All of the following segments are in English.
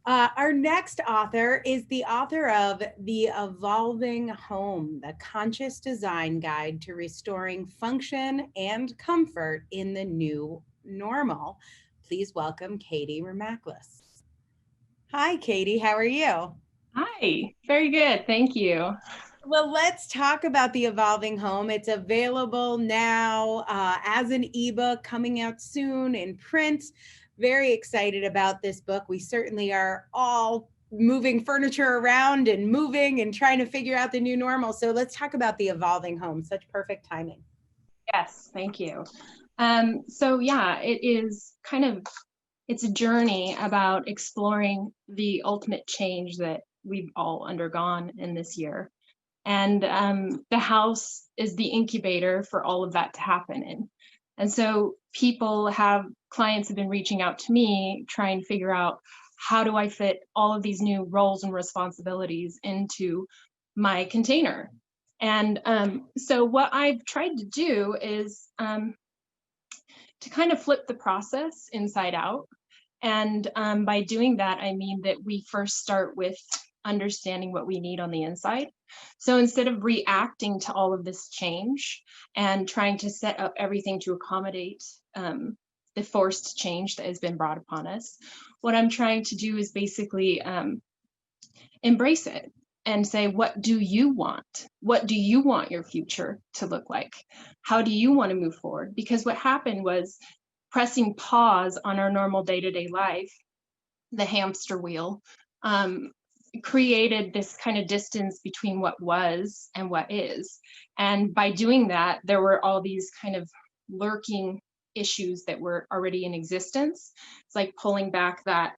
Our next author is the author of The Evolving Home, the Conscious Design Guide to Restoring Function and Comfort in the New Normal. Please welcome Kadie Remaklus. Hi, Kadie. How are you? Hi, very good. Thank you. Well, let's talk about The Evolving Home. It's available now as an ebook, coming out soon in print. Very excited about this book. We certainly are all moving furniture around and moving and trying to figure out the new normal. So let's talk about The Evolving Home. Such perfect timing. Yes, thank you. It is it's a journey about exploring the ultimate change that we've all undergone in this year. And the house is the incubator for all of that to happen in. And so clients have been reaching out to me trying to figure out, how do I fit all of these new roles and responsibilities into my container? And so what I've tried to do is to kind of flip the process inside out. And by doing that, I mean that we first start with understanding what we need on the inside. So instead of reacting to all of this change and trying to set up everything to accommodate the forced change that has been brought upon us, what I'm trying to do is basically embrace it and say, what do you want? What do you want your future to look like? How do you want to move forward? Because what happened was, pressing pause on our normal day-to-day life, the hamster wheel, created this kind of distance between what was and what is. And by doing that, there were all these kind of lurking issues that were already in existence. It's like pulling back that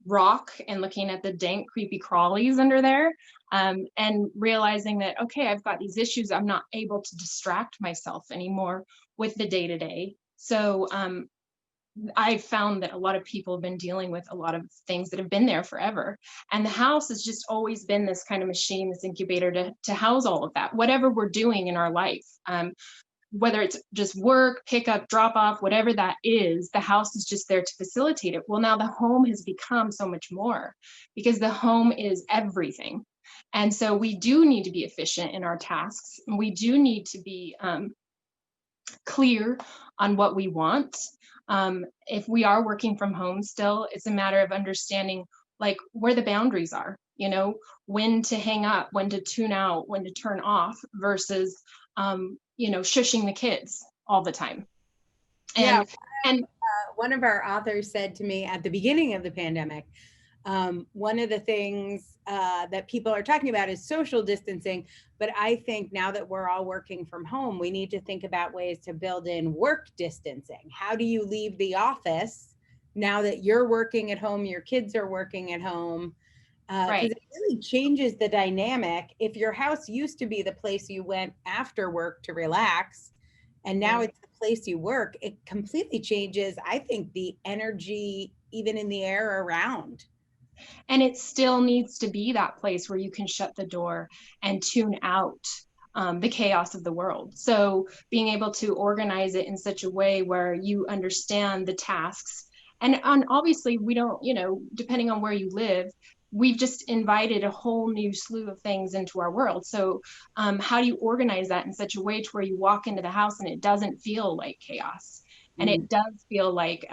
rock and looking at the dank, creepy crawlies under there, and realizing that, okay, I've got these issues. I'm not able to distract myself anymore with the day to day. So I've found that a lot of people have been dealing with a lot of things that have been there forever. And the house has just always been this kind of machine, this incubator to house all of that, whatever we're doing in our life. Whether it's just work, pick up, drop off, whatever that is, the house is just there to facilitate it. Well, now the home has become so much more, because the home is everything. And so we do need to be efficient in our tasks. And we do need to be clear on what we want. If we are working from home still, it's a matter of understanding like where the boundaries are, when to hang up, when to tune out, when to turn off versus, shushing the kids all the time. Yeah, And one of our authors said to me at the beginning of the pandemic, one of the things that people are talking about is social distancing. But I think now that we're all working from home, we need to think about ways to build in work distancing. How do you leave the office now that you're working at home, your kids are working at home? Because right. it really changes the dynamic. If your house used to be the place you went after work to relax, and now Right. it's the place you work, it completely changes, I think, the energy even in the air around. And it still needs to be that place where you can shut the door and tune out the chaos of the world. So being able to organize it in such a way where you understand the tasks. And obviously, we don't, depending on where you live, we've just invited a whole new slew of things into our world. So how do you organize that in such a way to where you walk into the house and it doesn't feel like chaos? And Mm. it does feel like,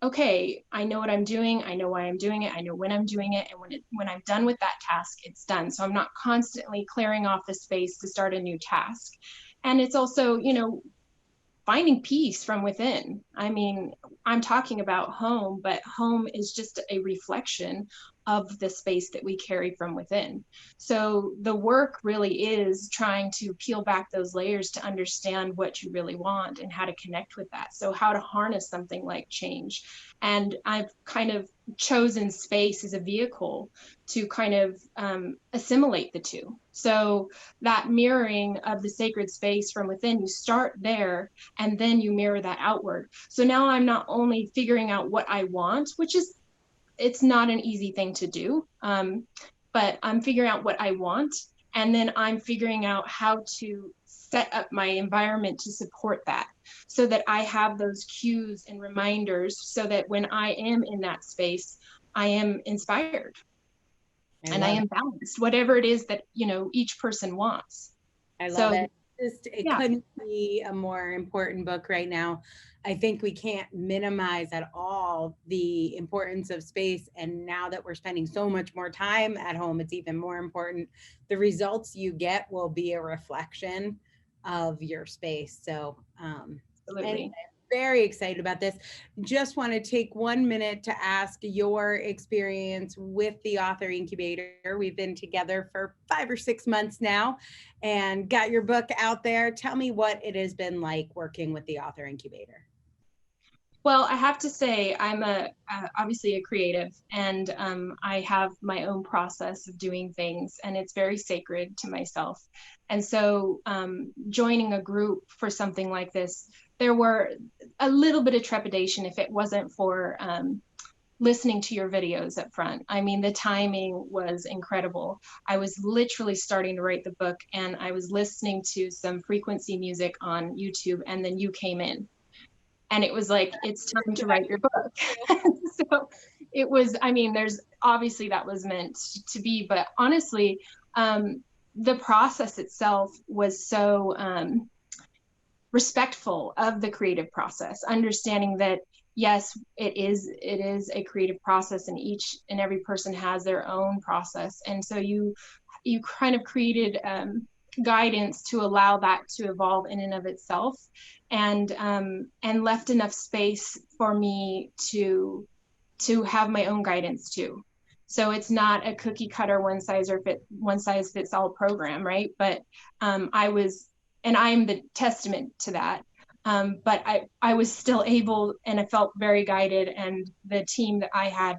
okay, I know what I'm doing. I know why I'm doing it. I know when I'm doing it. And when I'm done with that task, it's done. So I'm not constantly clearing off the space to start a new task. And it's also, finding peace from within. I mean, I'm talking about home, but home is just a reflection of the space that we carry from within. So the work really is trying to peel back those layers to understand what you really want and how to connect with that. So how to harness something like change. And I've kind of chosen space as a vehicle to kind of assimilate the two. So that mirroring of the sacred space from within, you start there and then you mirror that outward. So now I'm not only figuring out what I want, which is, it's not an easy thing to do, but I'm figuring out what I want, and then I'm figuring out how to set up my environment to support that, so that I have those cues and reminders, so that when I am in that space, I am inspired and I love am balanced, whatever it is that, you know, each person wants. I love So it. It yeah, couldn't be a more important book right now. I think we can't minimize at all the importance of space. And now that we're spending so much more time at home, it's even more important. The results you get will be a reflection of your space. So, anyway, absolutely. very excited about this. Just want to take 1 minute to ask your experience with the Author Incubator. We've been together for 5 or 6 months now and got your book out there. Tell me what it has been like working with the Author Incubator. Well, I have to say, I'm obviously a creative, and I have my own process of doing things, and it's very sacred to myself. And so, joining a group for something like this, there were a little bit of trepidation if it wasn't for listening to your videos up front. I mean, the timing was incredible. I was literally starting to write the book, and I was listening to some frequency music on YouTube, and then you came in. And it was like, it's time to write your book. So it was, I mean, there's obviously that was meant to be, but honestly, the process itself was so respectful of the creative process, understanding that yes, it is a creative process, and each and every person has their own process. And so you kind of created guidance to allow that to evolve in and of itself, and left enough space for me to have my own guidance too. So it's not a cookie cutter one size fits all program, right? But I was, and I'm the testament to that. But I was still able, and I felt very guided, and the team that I had,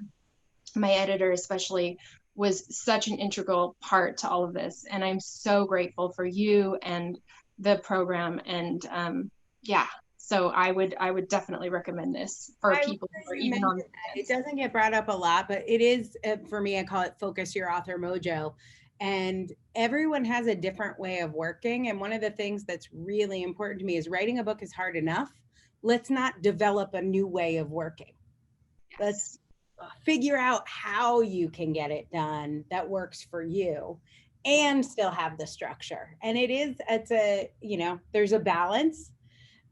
my editor especially, was such an integral part to all of this. And I'm so grateful for you and the program. And yeah, so I would definitely recommend this for people who are even on the It fence. doesn't get brought up a lot, but it is, for me, I call it Focus Your Author Mojo. And everyone has a different way of working. And one of the things that's really important to me is writing a book is hard enough. Let's not develop a new way of working. Let's figure out how you can get it done that works for you and still have the structure. And it's a, there's a balance.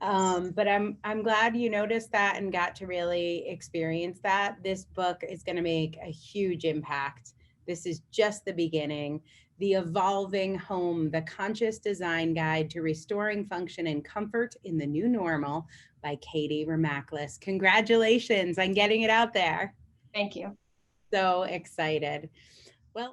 But I'm glad you noticed that and got to really experience that. This book is going to make a huge impact. This is just the beginning. The Evolving Home, the Conscious Design Guide to Restoring Function and Comfort in the New Normal by Kadie Remaklus. Congratulations on getting it out there. Thank you. So excited.